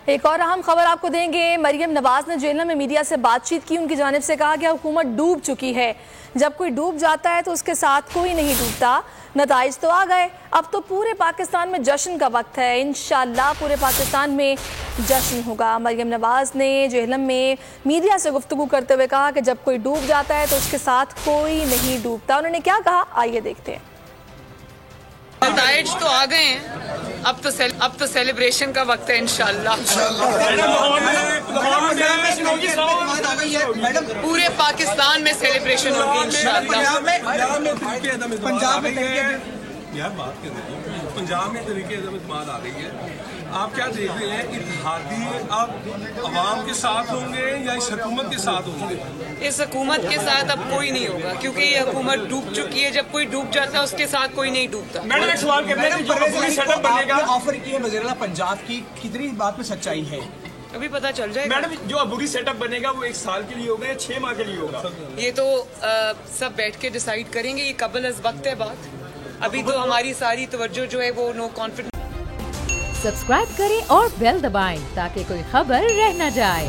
एक और अहम खबर आपको देंगे। मरियम नवाज ने जेल में मीडिया से बातचीत की। उनकी जानिब से कहा कि हुकूमत डूब चुकी है। जब कोई डूब जाता है तो उसके साथ कोई नहीं डूबता। नताइज तो आ गए, अब तो पूरे पाकिस्तान में जश्न का वक्त है। इंशाअल्लाह पूरे पाकिस्तान में जश्न होगा। मरियम नवाज ने जेहलम में मीडिया से गुफ्तगू करते हुए कहा कि जब कोई डूब जाता है तो उसके साथ कोई नहीं डूबता। उन्होंने क्या कहा, आइए देखते हैं। नताइज तो आ गए हैं, अब तो सेलिब्रेशन का वक्त है इंशाअल्लाह। पूरे पाकिस्तान में सेलिब्रेशन होगी इंशाअल्लाह। पंजाब में तरीके इत्मीनान आ गई है। आप क्या देख रहे हैं, इत्तेहादी अब अवाम के साथ होंगे या इस हुकूमत के साथ होंगे? इस हुकूमत के साथ अब कोई नहीं होगा, क्योंकि ये हुकूमत डूब चुकी है। जब कोई डूब जाता है उसके साथ कोई नहीं डूबता। मैडम एक सवाल करते हैं, जो अबूरी सेटअप बनेगा, ऑफर की है वज़ीर-ए-आला पंजाब की, कितनी बात में सच्चाई है? अभी पता चल जाएगा। मैडम जो अबूरी सेटअप बनेगा वो 1 साल के लिए होगा या 6 माह के लिए होगा? ये तो सब बैठ के डिसाइड करेंगे। ये कबल अज़ वक्त है बात। अभी तो हमारी सारी तवज्जो जो है वो नो कॉन्फिडेंस। सब्सक्राइब करें और बेल दबाएं ताकि कोई खबर रह न जाए।